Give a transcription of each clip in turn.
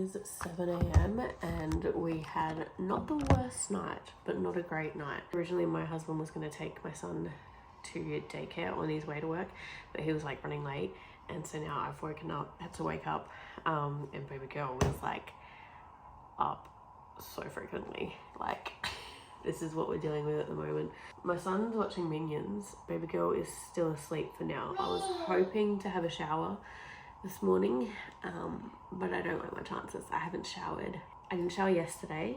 is 7 a.m. and we had not the worst night, but not a great night. Originally, my husband was going to take my son to daycare on his way to work, but he was like running late. And so now I've woken up, had to wake up, and baby girl was like up so frequently. Like, this is what we're dealing with at the moment. My son's watching Minions. Baby girl is still asleep for now. I was hoping to have a shower this morning, but I don't like my chances. I haven't showered. I didn't shower yesterday.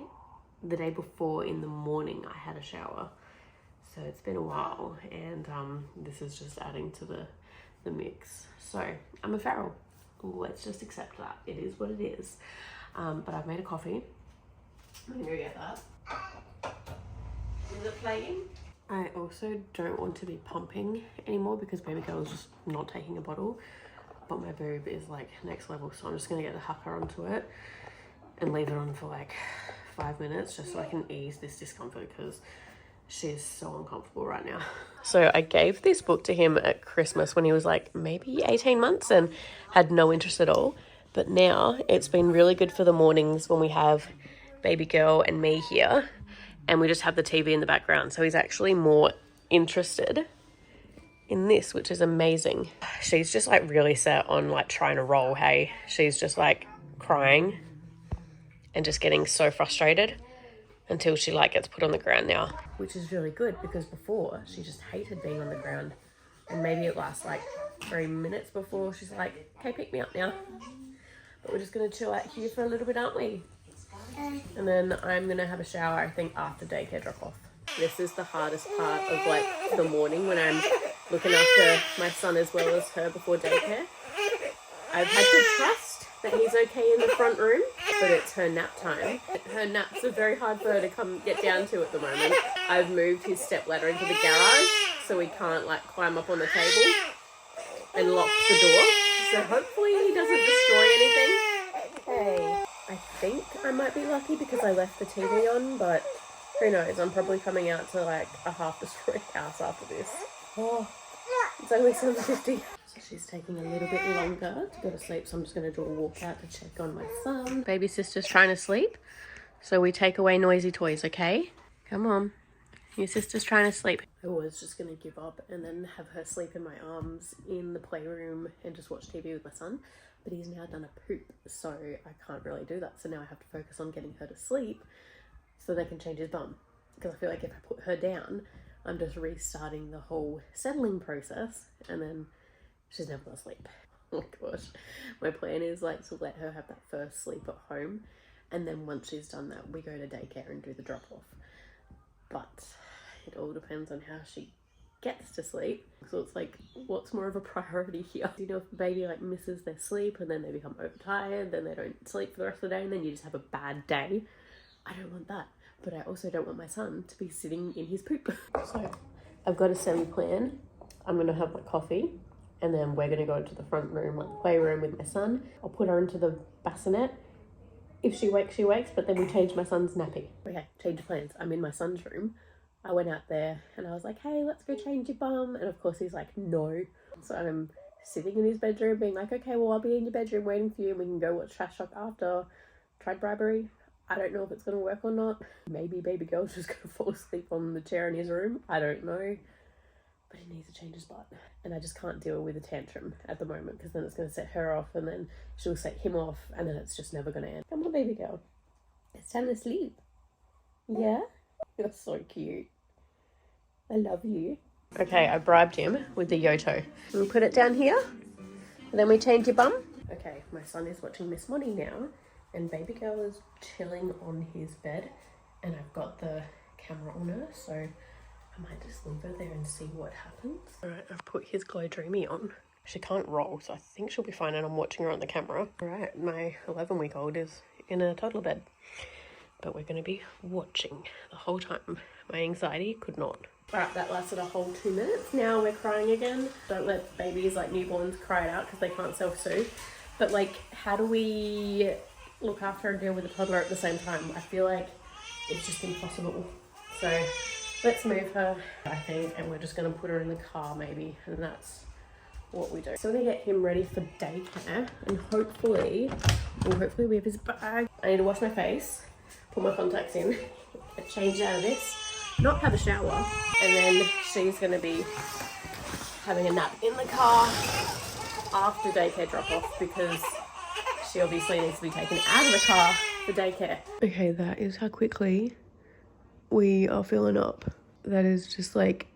The day before in the morning I had a shower. So it's been a while, and this is just adding to the mix. So I'm a feral. Let's just accept that. It is what it is. But I've made a coffee. I'm gonna go get that. Is it playing? I also don't want to be pumping anymore because baby girl is just not taking a bottle. But my boob is like next level, so I'm just gonna get the hucker onto it and leave it on for like 5 minutes just so I can ease this discomfort because she is so uncomfortable right now. So I gave this book to him at Christmas when he was like maybe 18 months and had no interest at all. But now it's been really good for the mornings when we have baby girl and me here and we just have the TV in the background. So he's actually more interested in this, which is amazing. She's just like really set on like trying to roll, hey. She's just like crying and just getting so frustrated until she like gets put on the ground now, which is really good because before she just hated being on the ground, and maybe it lasts like 3 minutes before she's like, okay, pick me up now. But we're just gonna chill out here for a little bit, aren't we? And then I'm gonna have a shower, I think, after daycare drop off. This is the hardest part of like the morning when I'm looking after my son as well as her before daycare. I've had to trust that he's okay in the front room, but it's her nap time. Her naps are very hard for her to come get down to at the moment. I've moved his stepladder into the garage so he can't like climb up on the table and lock the door. So hopefully he doesn't destroy anything. Hey, I think I might be lucky because I left the TV on, but who knows? I'm probably coming out to like a half-destroyed house after this. Oh, it's only 7:50. So she's taking a little bit longer to go to sleep, so I'm just going to do a walk out to check on my son. Baby sister's trying to sleep, so we take away noisy toys, okay? Come on. Your sister's trying to sleep. I was just going to give up and then have her sleep in my arms in the playroom and just watch TV with my son, but he's now done a poop, so I can't really do that. So now I have to focus on getting her to sleep so they can change his bum, because I feel like if I put her down, I'm just restarting the whole settling process and then she's never gonna sleep. Oh my gosh. My plan is like to let her have that first sleep at home, and then once she's done that, we go to daycare and do the drop off. But it all depends on how she gets to sleep. So it's like, what's more of a priority here? You know, if the baby like misses their sleep and then they become overtired, then they don't sleep for the rest of the day and then you just have a bad day. I don't want that. But I also don't want my son to be sitting in his poop. So I've got a semi-plan. I'm going to have my coffee and then we're going to go to the front room, like the playroom with my son. I'll put her into the bassinet. If she wakes, she wakes, but then we change my son's nappy. Okay, change of plans. I'm in my son's room. I went out there and I was like, hey, let's go change your bum. And of course he's like, no. So I'm sitting in his bedroom being like, okay, well, I'll be in your bedroom waiting for you and we can go watch Trash Talk after. Tried bribery. I don't know if it's going to work or not. Maybe baby girl's just going to fall asleep on the chair in his room. I don't know. But he needs to change his butt. And I just can't deal with a tantrum at the moment because then it's going to set her off and then she'll set him off and then it's just never going to end. Come on, baby girl. It's time to sleep. Yeah? You're so cute. I love you. Okay, I bribed him with the Yoto. We'll put it down here and then we change your bum. Okay, my son is watching Miss Money now. And baby girl is chilling on his bed and I've got the camera on her, so I might just leave her there and see what happens. All right, I've put his Glow Dreamy on. She can't roll, so I think she'll be fine and I'm watching her on the camera. All right, my 11-week-old is in a toddler bed, but we're going to be watching the whole time. My anxiety could not. All right, that lasted a whole 2 minutes. Now we're crying again. Don't let babies like newborns cry it out because they can't self-soothe. But like, how do we look after and deal with a toddler at the same time? I feel like it's just impossible. So let's move her, I think, and we're just going to put her in the car maybe, and that's what we do. So I'm gonna get him ready for daycare, and hopefully we have his bag. I need to wash my face, put my contacts in, change out of this, not have a shower, and then she's gonna be having a nap in the car after daycare drop off, because she obviously needs to be taken out of the car for daycare. Okay, that is how quickly we are filling up. That is just like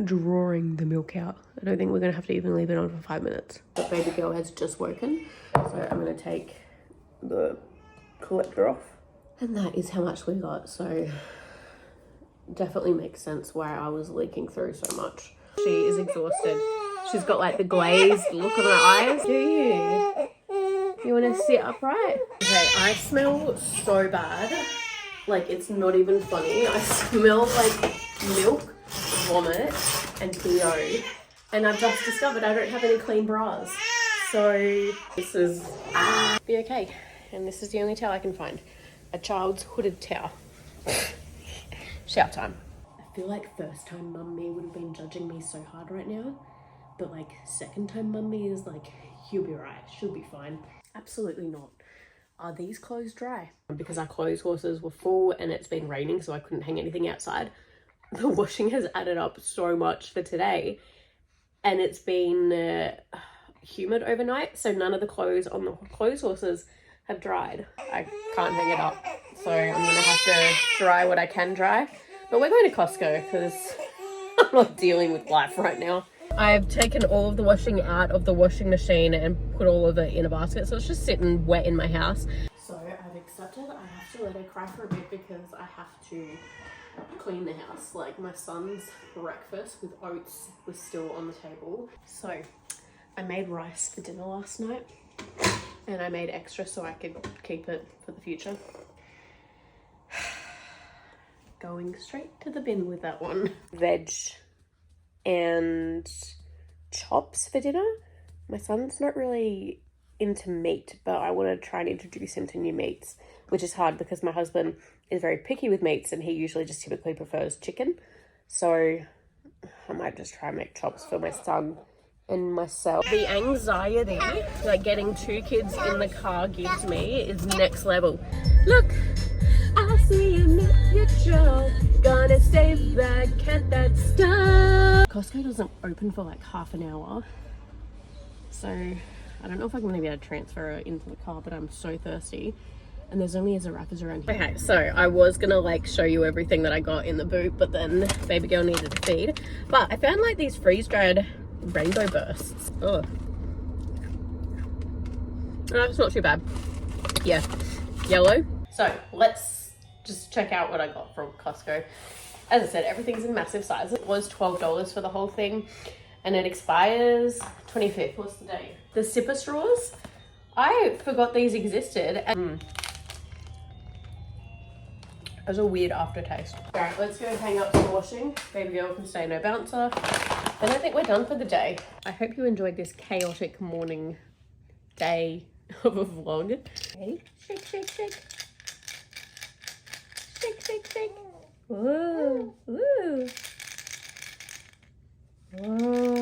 drawing the milk out. I don't think we're gonna have to even leave it on for 5 minutes. The baby girl has just woken, so I'm gonna take the collector off. And that is how much we got, so definitely makes sense why I was leaking through so much. She is exhausted. She's got like the glazed look on her eyes. Do you? You want to sit upright? Okay, I smell so bad. Like, it's not even funny. I smell like milk, vomit, and PO. And I've just discovered I don't have any clean bras. So this is be okay. And this is the only towel I can find. A child's hooded towel. Shower time. I feel like first time mum me would have been judging me so hard right now. But like second time mum me is like, you'll be right, she'll be fine. Absolutely not. Are these clothes dry? Because our clothes horses were full and it's been raining, so I couldn't hang anything outside. The washing has added up so much for today, and it's been humid overnight, so none of the clothes on the clothes horses have dried. I can't hang it up, so I'm gonna have to dry what I can dry. But we're going to Costco because I'm not dealing with life right now. I've taken all of the washing out of the washing machine and put all of it in a basket, so it's just sitting wet in my house. So I've accepted I have to let her cry for a bit because I have to clean the house. Like, my son's breakfast with oats was still on the table. So I made rice for dinner last night, and I made extra so I could keep it for the future. Going straight to the bin with that one. Veg and chops for dinner. My son's not really into meat, but I want to try and introduce him to new meats, which is hard because my husband is very picky with meats and he usually just typically prefers chicken. So I might just try and make chops for my son and myself. The anxiety like getting 2 kids in the car gives me is next level. Look, I see you met your Joe. Gonna save that cat that's stuck. Costco doesn't open for like half an hour, so I don't know if I'm gonna be able to transfer it into the car, but I'm so thirsty. And there's only a Zarappas around here. Okay, so I was gonna like show you everything that I got in the boot, but then baby girl needed to feed. But I found like these freeze-dried rainbow bursts. Oh, that's not too bad. Yeah, yellow. So let's just check out what I got from Costco. As I said, everything's in massive size. It was $12 for the whole thing, and it expires 25th. What's the date? The sipper straws. I forgot these existed. And there's a weird aftertaste. All right, let's go hang up some washing. Baby girl can stay no bouncer. And I think we're done for the day. I hope you enjoyed this chaotic morning day of a vlog. Okay, shake, shake, shake. Shake, shake, shake. Whoa, woo. Whoa.